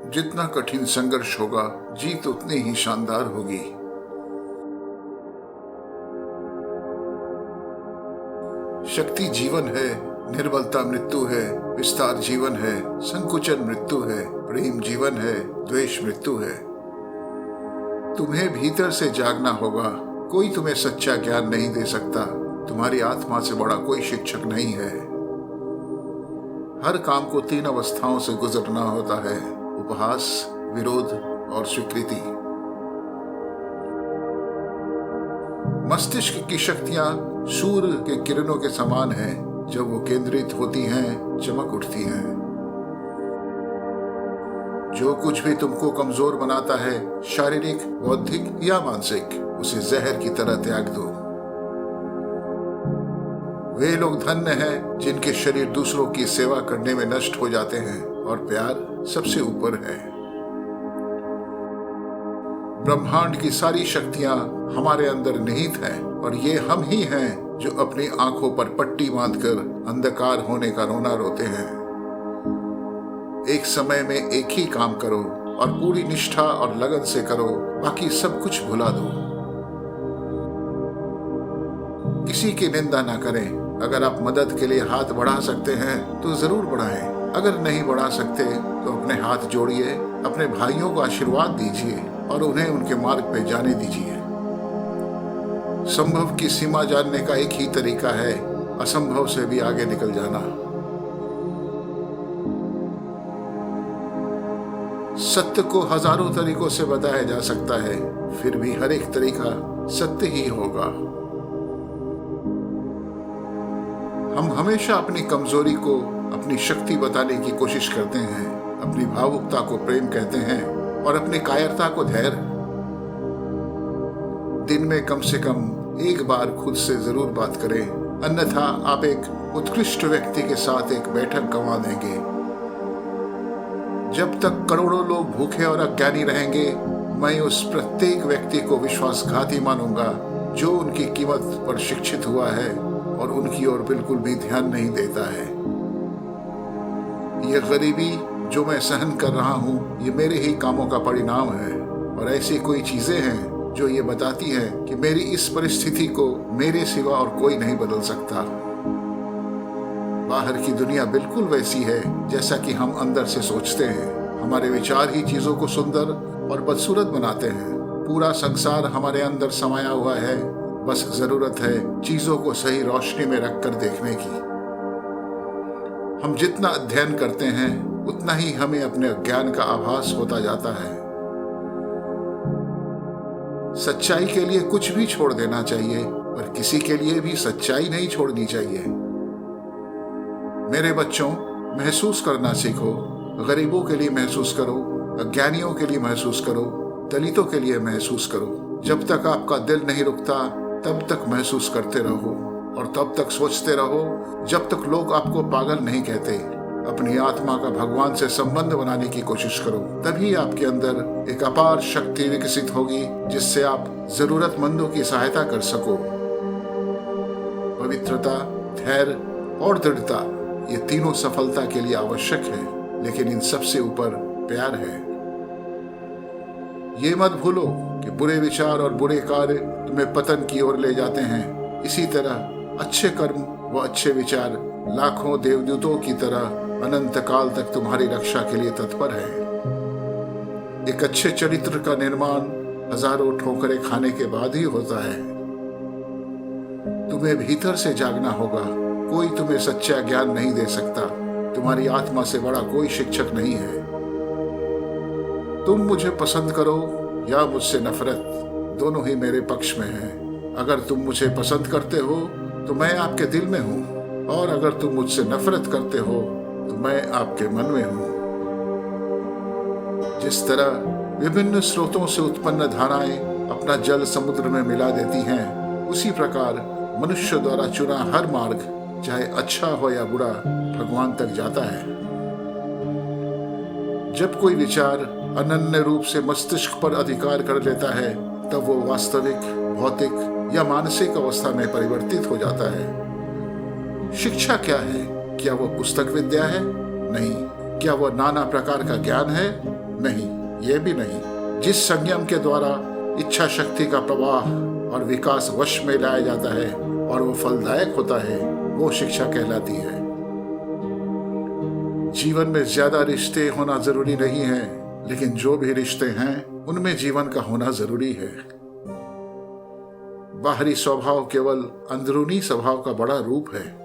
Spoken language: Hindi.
जितना कठिन संघर्ष होगा, जीत उतनी ही शानदार होगी। शक्ति जीवन है, निर्बलता मृत्यु है, विस्तार जीवन है, संकुचन मृत्यु है, प्रेम जीवन है, द्वेष मृत्यु है। तुम्हें भीतर से जागना होगा। कोई तुम्हें सच्चा ज्ञान नहीं दे सकता। तुम्हारी आत्मा से बड़ा कोई शिक्षक नहीं है। हर काम को 3 अवस्थाओं से गुजरना होता है: उपहास, विरोध और स्वीकृति। मस्तिष्क की शक्तियां सूर्य के किरणों के समान हैं। जब वो केंद्रित होती हैं, चमक उठती हैं। जो कुछ भी तुमको कमजोर बनाता है, शारीरिक, बौद्धिक या मानसिक, उसे जहर की तरह त्याग दो। वे लोग धन्य हैं जिनके शरीर दूसरों की सेवा करने में नष्ट हो जाते हैं और प्यार सबसे ऊपर है। ब्रह्मांड की सारी शक्तियां हमारे अंदर निहित हैं और ये हम ही हैं जो अपनी आंखों पर पट्टी बांधकर अंधकार होने का रोना रोते हैं। एक समय में एक ही काम करो और पूरी निष्ठा और लगन से करो, बाकी सब कुछ भुला दो। किसी की निंदा ना करें। अगर आप मदद के लिए हाथ बढ़ा सकते हैं तो जरूर बढ़ाएं। अगर नहीं बढ़ा सकते तो अपने हाथ जोड़िए, अपने भाइयों को आशीर्वाद दीजिए और उन्हें उनके मार्ग पे जाने दीजिए। संभव की सीमा जानने का एक ही तरीका है: असंभव से भी आगे निकल जाना। सत्य को हजारों तरीकों से बताया जा सकता है, फिर भी हर एक तरीका सत्य ही होगा। हम हमेशा अपनी कमजोरी को अपनी शक्ति बताने की कोशिश करते हैं, अपनी भावुकता को प्रेम कहते हैं और अपनी कायरता को धैर्य। दिन में कम से कम एक बार खुद से जरूर बात करें, अन्यथा आप एक उत्कृष्ट व्यक्ति के साथ एक बैठक गंवा देंगे। जब तक करोड़ों लोग भूखे और अज्ञानी रहेंगे, मैं उस प्रत्येक व्यक्ति को विश्वासघाती मानूंगा जो उनकी कीमत पर शिक्षित हुआ है और उनकी ओर बिल्कुल भी ध्यान नहीं देता है। ये गरीबी जो मैं सहन कर रहा हूँ, ये मेरे ही कामों का परिणाम है और ऐसी कोई चीजें हैं जो ये बताती हैं कि मेरी इस परिस्थिति को मेरे सिवा और कोई नहीं बदल सकता। बाहर की दुनिया बिल्कुल वैसी है जैसा कि हम अंदर से सोचते हैं। हमारे विचार ही चीजों को सुंदर और बदसूरत बनाते हैं। पूरा संसार हमारे अंदर समाया हुआ है, बस जरूरत है चीजों को सही रोशनी में रखकर देखने की। हम जितना अध्ययन करते हैं उतना ही हमें अपने अज्ञान का आभास होता जाता है। सच्चाई के लिए कुछ भी छोड़ देना चाहिए, पर किसी के लिए भी सच्चाई नहीं छोड़नी चाहिए। मेरे बच्चों, महसूस करना सीखो। गरीबों के लिए महसूस करो, अज्ञानियों के लिए महसूस करो, दलितों के लिए महसूस करो। जब तक आपका दिल नहीं रुकता तब तक महसूस करते रहो और तब तक सोचते रहो जब तक लोग आपको पागल नहीं कहते। अपनी आत्मा का भगवान से संबंध बनाने की कोशिश करो, तभी आपके अंदर एक अपार शक्ति विकसित होगी जिससे आप जरूरतमंदों की सहायता कर सको। पवित्रता, धैर्य और दृढ़ता, ये तीनों सफलता के लिए आवश्यक है, लेकिन इन सबसे ऊपर प्यार है। ये मत भूलो कि बुरे विचार और बुरे कार्य तुम्हें पतन की ओर ले जाते हैं। इसी तरह अच्छे कर्म व अच्छे विचार लाखों देवदूतों की तरह अनंत काल तक तुम्हारी रक्षा के लिए तत्पर है। एक अच्छे चरित्र का निर्माण हजारों ठोकरें खाने के बाद ही होता है। तुम्हें भीतर से जागना होगा। कोई तुम्हें सच्चा ज्ञान नहीं दे सकता। तुम्हारी आत्मा से बड़ा कोई शिक्षक नहीं है। तुम मुझे पसंद करो या मुझसे नफरत, दोनों ही मेरे पक्ष में हैं। अगर तुम मुझे पसंद करते हो तो मैं आपके दिल में हूं, और अगर तुम मुझसे नफरत करते हो तो मैं आपके मन में हूं। जिस तरह विभिन्न स्रोतों से उत्पन्न धाराएं अपना जल समुद्र में मिला देती हैं, उसी प्रकार मनुष्य द्वारा चुना हर मार्ग, चाहे अच्छा हो या बुरा, भगवान तक जाता है। जब कोई विचार अनन्य रूप से मस्तिष्क पर अधिकार कर लेता है, तब वो वास्तविक, भौतिक या मानसिक अवस्था में परिवर्तित हो जाता है। शिक्षा क्या है? क्या वो पुस्तक विद्या है? नहीं। क्या वो नाना प्रकार का ज्ञान है? नहीं, ये भी नहीं। जिस संयम के द्वारा इच्छा शक्ति का प्रवाह और विकास वश में लाया जाता है और वो फलदायक होता है, वो शिक्षा कहलाती है। जीवन में ज्यादा रिश्ते होना जरूरी नहीं है, लेकिन जो भी रिश्ते हैं उनमें जीवन का होना जरूरी है। बाहरी स्वभाव केवल अंदरूनी स्वभाव का बड़ा रूप है।